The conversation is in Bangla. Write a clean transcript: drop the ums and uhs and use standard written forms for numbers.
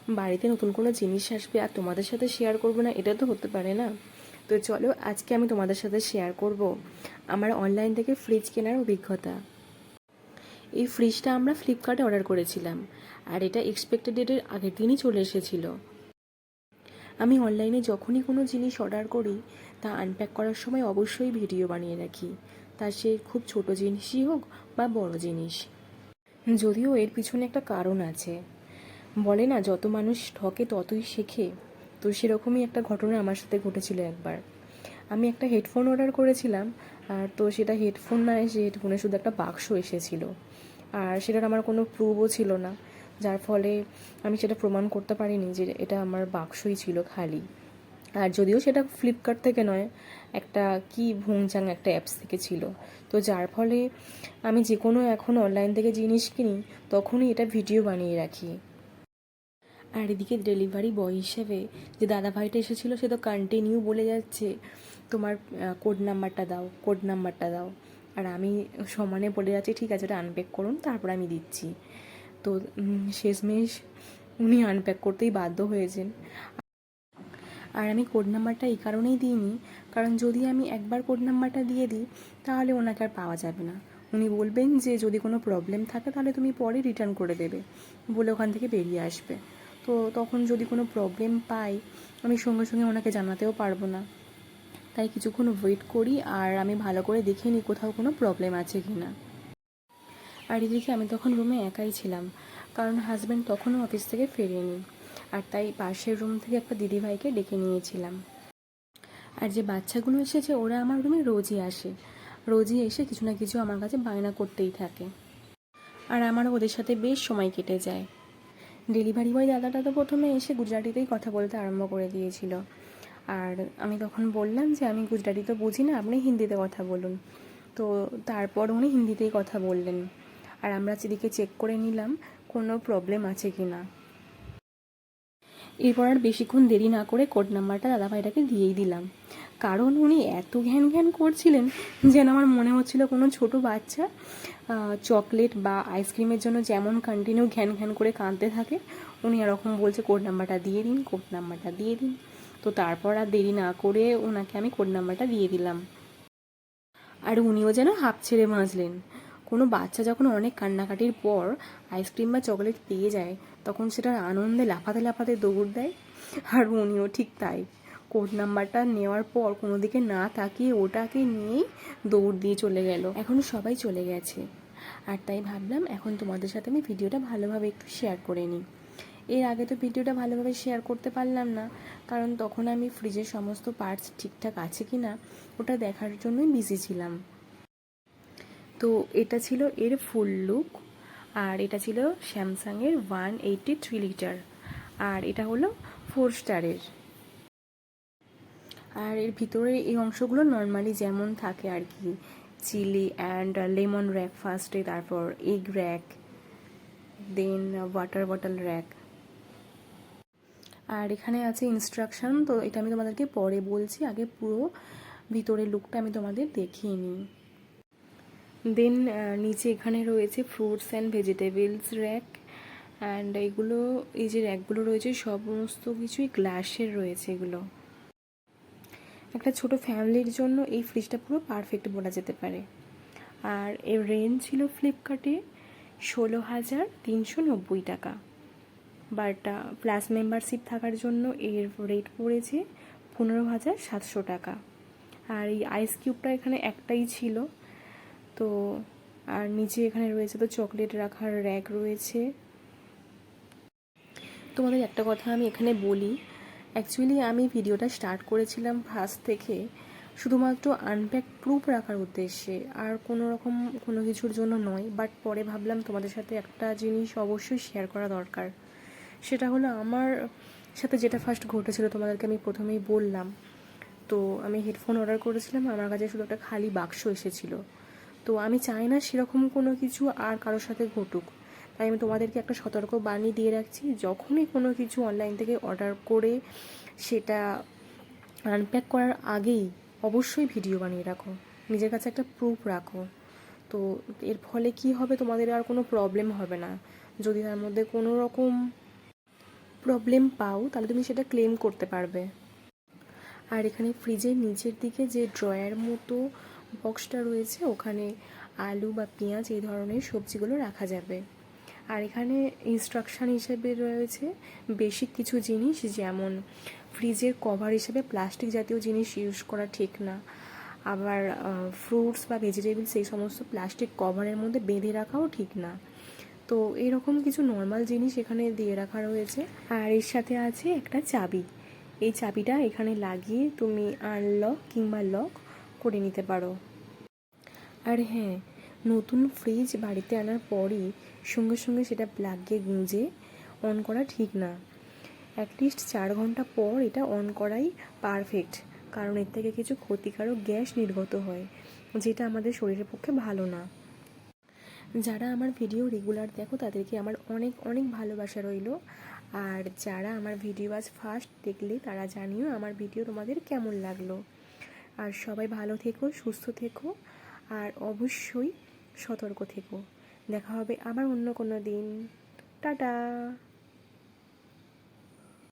বাড়িতে নতুন কোনো জিনিস আসবে আর তোমাদের সাথে শেয়ার করবো না, এটা তো হতে পারে না। তো চলো আজকে আমি তোমাদের সাথে শেয়ার করব আমার অনলাইন থেকে ফ্রিজ কেনার অভিজ্ঞতা। এই ফ্রিজটা আমরা ফ্লিপকার্টে অর্ডার করেছিলাম আর এটা এক্সপেক্টেড ডেটের আগের দিনই চলে এসেছিলো। আমি অনলাইনে যখনই কোনো জিনিস অর্ডার করি তা আনপ্যাক করার সময় অবশ্যই ভিডিও বানিয়ে রাখি, তা সে খুব ছোট জিনিসই হোক বা বড় জিনিস। যদিও এর পিছনে একটা কারণ আছে, বলে না যত মানুষ ঠকে ততই শেখে। তো সেরকমই একটা ঘটনা আমার সাথে ঘটেছিল একবার। আমি একটা হেডফোন অর্ডার করেছিলাম, আর তো সেটা হেডফোন না এসে হেডফোনে শুধু একটা বাক্স এসেছিল, আর সেটার আমার কোনো প্রুফও ছিল না, যার ফলে আমি সেটা প্রমাণ করতে পারিনি যে এটা আমার বাক্সই ছিল খালি। আর যদিও সেটা ফ্লিপকার্ট থেকে নয়, একটা কি ভুংচাং একটা অ্যাপস থেকে ছিল। তো যার ফলে আমি যে কোনো এখন অনলাইন থেকে জিনিস কিনি তখনই এটা ভিডিও বানিয়ে রাখি। আর এদিকে ডেলিভারি বয় হিসেবে যে দাদাভাইটা এসেছিলো সে তো কন্টিনিউ বলে যাচ্ছে তোমার কোড নাম্বারটা দাও, কোড নাম্বারটা দাও। আর আমি সমানে বলে যাচ্ছি ঠিক আছে এটা আনপ্যাক করুন তারপর আমি দিচ্ছি। তো শেষমেশ উনি আনপ্যাক করতেই বাধ্য হয়েছেন। আর আমি কোড নাম্বারটা এই কারণেই দিইনি, কারণ যদি আমি একবার কোড নাম্বারটা দিয়ে দিই তাহলে ওনাকে আর পাওয়া যাবে না। উনি বলবেন যে যদি কোনো প্রবলেম থাকে তাহলে তুমি পরে রিটার্ন করে দেবে বলে ওখান থেকে বেরিয়ে আসবে। তো তখন যদি কোনো প্রবলেম পাই আমি সঙ্গে সঙ্গে ওনাকে জানাতেও পারবো না। তাই কিছুক্ষণ ওয়েট করি আর আমি ভালো করে দেখে নিই কোথাও কোনো প্রবলেম আছে কি না। আর এদিকে আমি তখন রুমে একাই ছিলাম, কারণ হাজব্যান্ড তখনও অফিস থেকে ফেরেনি। আর তাই পাশের রুম থেকে একটা দিদিভাইকে ডেকে নিয়েছিলাম। আর যে বাচ্চাগুলো এসেছে ওরা আমার রুমে রোজই আসে, রোজই এসে কিছু না কিছু আমার কাছে বায়না করতেই থাকে, আর আমারও ওদের সাথে বেশ সময় কেটে যায়। ডেলিভারি বয় দাদাটা তো প্রথমে এসে গুজরাটিতেই কথা বলতে আরম্ভ করে দিয়েছিল, আর আমি তখন বললাম যে আমি গুজরাটি তো বুঝি না, আপনি হিন্দিতে কথা বলুন। তো তারপর উনি হিন্দিতেই কথা বললেন, আর আমরা সেদিকে চেক করে নিলাম কোনো প্রবলেম আছে কি না। এরপর আর বেশিক্ষণ দেরি না করে কোড নাম্বারটা দাদাভাইটাকে দিয়েই দিলাম, কারণ উনি এত ঘ্যান ঘ্যান করছিলেন যেন আমার মনে হচ্ছিল কোনো ছোট বাচ্চা চকলেট বা আইসক্রিমের জন্য যেমন কন্টিনিউ ঘ্যান ঘ্যান করে কাঁদতে থাকে, উনি এরকম বলছে কোড নাম্বারটা দিয়ে দিন, কোড নাম্বারটা দিয়ে দিন। তো তারপর আর দেরি না করে ওনাকে আমি কোড নাম্বারটা দিয়ে দিলাম। আর উনিও যেন হাঁপ ছেড়ে বাঁচলেন। কোনো বাচ্চা যখন অনেক কান্নাকাটির পর আইসক্রিম বা চকলেট পেয়ে যায় তখন সেটার আনন্দে লাফাতে লাফাতে দৌড় দেয়, আর উনিও ঠিক তাই। কোড নাম্বারটা নেওয়ার পর কোনো দিকে না তাকিয়ে ওটাকে নিয়েই দৌড় দিয়ে চলে গেল। এখন সবাই চলে গেছে, আর তাই ভাবলাম এখন তোমাদের সাথে আমি ভিডিওটা ভালোভাবে একটু শেয়ার করে নিই। এর আগে তো ভিডিওটা ভালোভাবে শেয়ার করতে পারলাম না, কারণ তখন আমি ফ্রিজের সমস্ত পার্টস ঠিকঠাক আছে কি না ওটা দেখার জন্যই বিজি ছিলাম। তো এটা ছিল এর ফুল লুক, আর এটা ছিল স্যামসাংয়ের 183 লিটার, আর এটা হলো 4 স্টারের। আর এর ভিতরে এই অংশগুলো নর্মালি যেমন থাকে আর কি, চিলি অ্যান্ড লেমন র্যাক ফার্স্টে, তারপর এগ র্যাক, দেন ওয়াটার বটল র্যাক। আর এখানে আছে ইনস্ট্রাকশন, তো এটা আমি তোমাদেরকে পরে বলছি, আগে পুরো ভিতরের লুকটা আমি তোমাদের দেখিয়ে নিই। দেন নিচে এখানে রয়েছে fruits and vegetables rack, and এগুলো এই যে র্যাকগুলো রয়েছে সমস্ত কিছুই গ্লাসের রয়েছে। এগুলো একটা ছোট ফ্যামিলির জন্য এই ফ্রিজটা পুরো পারফেক্ট বলা যেতে পারে। আর এর রেঞ্জ ছিল ফ্লিপকার্টে 16,390 টাকা, বাট প্লাস মেম্বারশিপ থাকার জন্য এর রেট পড়েছে 15,700 টাকা। আর এই আইস কিউবটা এখানে একটাই ছিল। তো আর নিচে এখানে রয়েছে তো চকলেট রাখার র্যাক রয়েছে। তোমাদের একটা কথা আমি এখানে বলি, অ্যাকচুয়ালি আমি ভিডিওটা স্টার্ট করেছিলাম ফার্স্ট থেকে শুধুমাত্র আনপ্যাক প্রুফ রাখার উদ্দেশ্যে, আর কোনো রকম কোনো কিছুর জন্য নয়। বাট পরে ভাবলাম তোমাদের সাথে একটা জিনিস অবশ্যই শেয়ার করা দরকার, সেটা হলো আমার সাথে যেটা ফার্স্ট ঘটেছিল তোমাদেরকে আমি প্রথমেই বললাম। তো আমি হেডফোন অর্ডার করেছিলাম, আমার কাছে শুধু একটা খালি বাক্স এসেছিলো। তো আমি চাই না সেরকম কোনো কিছু আর কারোর সাথে ঘটুক, তাই আমি তোমাদেরকে একটা সতর্ক বাণী দিয়ে রাখছি, যখনই কোনো কিছু অনলাইন থেকে অর্ডার করে সেটা আনপ্যাক করার আগেই অবশ্যই ভিডিও বানিয়ে রাখো, নিজের কাছে একটা প্রুফ রাখো। তো এর ফলে কি হবে, তোমাদের আর কোনো প্রবলেম হবে না। যদি তার মধ্যে কোনো রকম প্রবলেম পাও তাহলে তুমি সেটা ক্লেম করতে পারবে। আর এখানে ফ্রিজের নিচের দিকে যে ড্রয়ার মতো বক্সটা রয়েছে ওখানে আলু বা পেঁয়াজ এই ধরনের সবজিগুলো রাখা যাবে। আর এখানে ইনস্ট্রাকশান হিসেবে রয়েছে বেসিক কিছু জিনিস, যেমন ফ্রিজের কভার হিসেবে প্লাস্টিক জাতীয় জিনিস ইউজ করা ঠিক না, আবার ফ্রুটস বা ভেজিটেবলস এই সমস্ত প্লাস্টিক কভারের মধ্যে বেঁধে রাখাও ঠিক না। তো এরকম কিছু নর্মাল জিনিস এখানে দিয়ে রাখা রয়েছে। আর এর সাথে আছে একটা চাবি, এই চাবিটা এখানে লাগিয়ে তুমি আনলক কিংবা লক করে নিতে পারো। আর হ্যাঁ, নতুন ফ্রিজ বাড়িতে আনার পরই সঙ্গে সঙ্গে সেটা প্লাগে গুঁজে অন করা ঠিক না। অ্যাটলিস্ট 4 ঘন্টা পর এটা অন করাই পারফেক্ট, কারণ এর থেকে কিছু ক্ষতিকারক গ্যাস নির্গত হয়, যেটা আমাদের শরীরের পক্ষে ভালো না। যারা আমার ভিডিও রেগুলার দেখো তাদেরকে আমার অনেক অনেক ভালোবাসা রইল। আর যারা আমার ভিডিও আজ ফার্স্ট দেখলে তারা জানিও আমার ভিডিও তোমাদের কেমন লাগলো। আর সবাই ভালো থেকো, সুস্থ থেকো, আর অবশ্যই সতর্ক থেকো। দেখা হবে আবার অন্য কোনো দিন। টাটা।